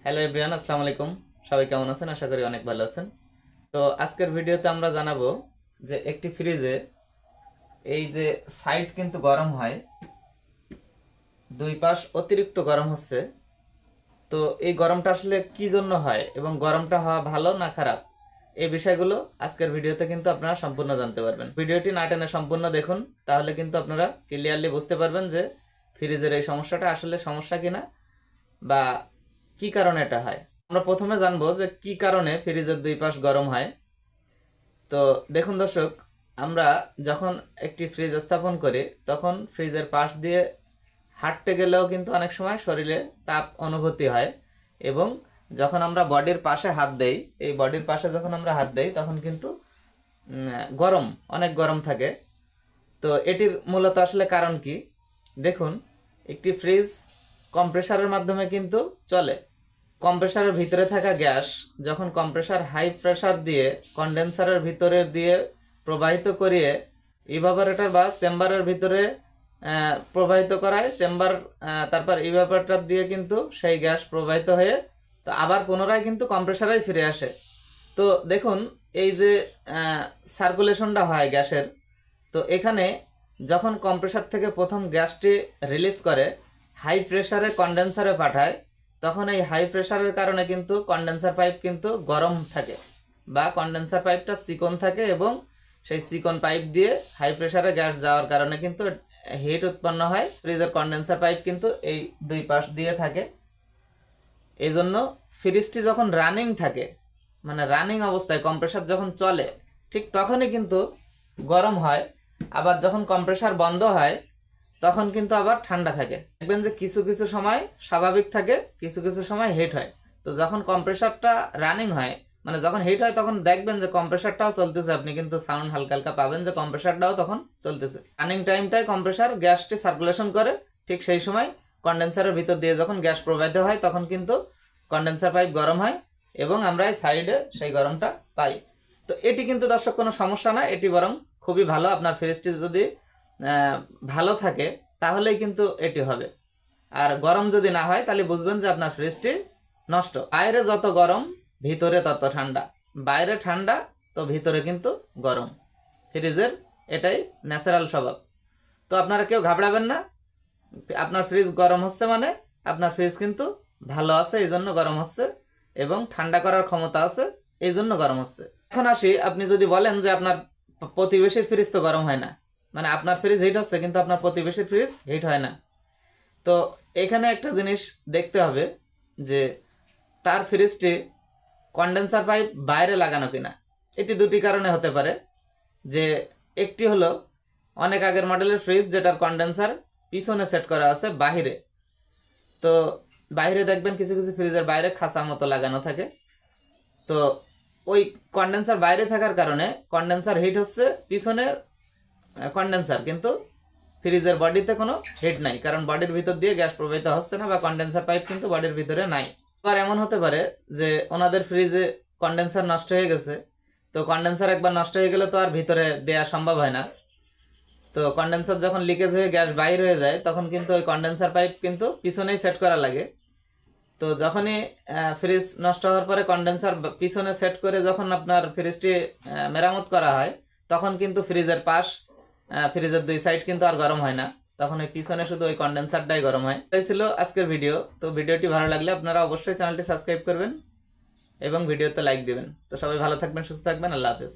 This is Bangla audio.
হ্যালো এভরিওয়ান, আসসালামু আলাইকুম। সবাই কেমন আছেন? আশা করি অনেক ভালো আছেন। তো আজকের ভিডিওতে আমরা জানাবো যে একটি ফ্রিজে এই যে সাইড কিন্তু গরম হয়, দুই পাশ অতিরিক্ত গরম হচ্ছে। তো এই গরমটা আসলে কি জন্য হয় এবং গরমটা হওয়া ভালো না খারাপ, এই বিষয়গুলো আজকের ভিডিওতে কিন্তু আপনারা সম্পূর্ণ জানতে পারবেন। ভিডিওটি না টেনে সম্পূর্ণ দেখুন, তাহলে কিন্তু আপনারা ক্লিয়ারলি বুঝতে পারবেন যে ফ্রিজের এই সমস্যাটা আসলে সমস্যা কিনা বা কি কারণে এটা হয়। আমরা প্রথমে জানবো যে কি কারণে ফ্রিজের দুই পাশ গরম হয়। তো দেখুন দর্শক, আমরা যখন একটি ফ্রিজ স্থাপন করি তখন ফ্রিজের পাশ দিয়ে হাঁটতে গেলেও কিন্তু অনেক সময় শরীরে তাপ অনুভূতি হয়, এবং যখন আমরা বডির পাশে হাত দেই, এই বডির পাশে যখন আমরা হাত দেই তখন কিন্তু গরম, অনেক গরম থাকে। তো এটির মূলত আসলে কারণ কি? দেখুন, একটি ফ্রিজ কম্প্রেসারের মাধ্যমে কিন্তু চলে। কম্প্রেসারের ভিতরে থাকা গ্যাস যখন কম্প্রেসার হাই প্রেসার দিয়ে কন্ডেন্সারের ভিতরে দিয়ে প্রবাহিত করিয়ে ইভাপোরেটর বা চেম্বারের ভিতরে প্রবাহিত করায়, চেম্বার তারপর ইভাপোরেটর দিয়ে কিন্তু সেই গ্যাস প্রবাহিত হয়ে তো আবার পুনরায় কিন্তু কম্প্রেসারেই ফিরে আসে। তো দেখুন, এই যে সার্কুলেশনটা হয় গ্যাসের, তো এখানে যখন কম্প্রেসার থেকে প্রথম গ্যাসটি রিলিজ করে হাই প্রেসারে কন্ডেন্সারে পাঠায়, তখন এই হাই প্রেসারের কারণে কিন্তু কন্ডেন্সার পাইপ কিন্তু গরম থাকে বা কন্ডেন্সার পাইপটা চিকন থাকে, এবং সেই চিকন পাইপ দিয়ে হাই প্রেসারে গ্যাস যাওয়ার কারণে কিন্তু হিট উৎপন্ন হয়। ফ্রিজের কন্ডেন্সার পাইপ কিন্তু এই দুই পাশ দিয়ে থাকে। এই জন্য ফ্রিজটি যখন রানিং থাকে, মানে রানিং অবস্থায় কম্প্রেসার যখন চলে, ঠিক তখনই কিন্তু গরম হয়। আবার যখন কম্প্রেসার বন্ধ হয় তখন কিন্তু আবার ঠান্ডা থাকে। দেখবেন যে কিছু কিছু সময় স্বাভাবিক থাকে, কিছু কিছু সময় হিট হয়। তো যখন কম্প্রেসারটা রানিং হয়, মানে যখন হিট হয়, তখন দেখবেন যে কম্প্রেসারটাও চলতেছে, আপনি কিন্তু সাউন্ড হালকা হালকা পাবেন যে কম্প্রেসারটাও তখন চলতেছে। রানিং টাইমটায় কম্প্রেসার গ্যাসটি সার্কুলেশন করে, ঠিক সেই সময় কন্ডেন্সারের ভিতর দিয়ে যখন গ্যাস প্রবাহিত হয় তখন কিন্তু কন্ডেন্সার পাইপ গরম হয়, এবং আমরা এই সাইডে সেই গরমটা পাই। তো এটি কিন্তু দর্শক কোনো সমস্যা না, এটি বরং খুবই ভালো। আপনার ফ্রিজটি যদি ভালো থাকে তাহলেই কিন্তু এটি হবে। আর গরম যদি না হয় তাহলে বুঝবেন যে আপনার ফ্রিজটি নষ্ট। বাইরে যত গরম ভিতরে তত ঠান্ডা, বাইরে ঠান্ডা তো ভিতরে কিন্তু গরম। ফ্রিজের এটাই ন্যাচারাল স্বভাব। তো আপনারা কেউ ঘাবড়াবেন না। আপনার ফ্রিজ গরম হচ্ছে মানে আপনার ফ্রিজ কিন্তু ভালো আছে, এই জন্য গরম হচ্ছে, এবং ঠান্ডা করার ক্ষমতা আছে, এই জন্য গরম হচ্ছে। এখন আসি, আপনি যদি বলেন যে আপনার প্রতিবেশীর ফ্রিজ তো গরম হয় না, মানে আপনার ফ্রিজ হিট হচ্ছে কিন্তু আপনার প্রতিবেশীর ফ্রিজ হিট হয় না। তো এখানে একটা জিনিস দেখতে হবে যে তার ফ্রিজটি কন্ডেন্সার পাইপ বাইরে লাগানো কিনা। এটি দুটি কারণে হতে পারে। যে একটি হলো অনেক আগের মডেলের ফ্রিজ যেটার কন্ডেন্সার পিছনে সেট করা আছে বাহিরে। তো বাইরে দেখবেন কিছু কিছু ফ্রিজের বাইরে খাঁচা মতো লাগানো থাকে। তো ওই কন্ডেন্সার বাইরে থাকার কারণে কন্ডেন্সার হিট হচ্ছে পিছনে কন্ডেন্সার, কিন্তু ফ্রিজের বডিতে কোনো হিট নাই, কারণ বডির ভিতর দিয়ে গ্যাস প্রবাহিত হচ্ছে না, বা কন্ডেন্সার পাইপ কিন্তু বডির ভিতরে নাই। আবার এমন হতে পারে যে ওনাদের ফ্রিজে কন্ডেন্সার নষ্ট হয়ে গেছে। তো কন্ডেন্সার একবার নষ্ট হয়ে গেলে তো আর ভিতরে দেওয়া সম্ভব হয় না। তো কন্ডেন্সার যখন লিকেজ হয়ে গ্যাস বাইর হয়ে যায় তখন কিন্তু ওই কন্ডেন্সার পাইপ কিন্তু পিছনেই সেট করা লাগে। তো যখনই ফ্রিজ নষ্ট হওয়ার পরে কন্ডেন্সার পিছনে সেট করে যখন আপনার ফ্রিজটি মেরামত করা হয়, তখন কিন্তু ফ্রিজের পাশ, ফ্রিজের দুই সাইড কিন্তু আর গরম হয় না, তখন ওই পিছনে শুধু ওই কন্ডেন্সারটাই গরম হয়। এটাই ছিল আজকের ভিডিও। তো ভিডিওটি ভালো লাগলে আপনারা অবশ্যই চ্যানেলটি সাবস্ক্রাইব করবেন এবং ভিডিওতে লাইক দিবেন। তো সবাই ভালো থাকবেন, সুস্থ থাকবেন। আল্লাহ হাফেজ।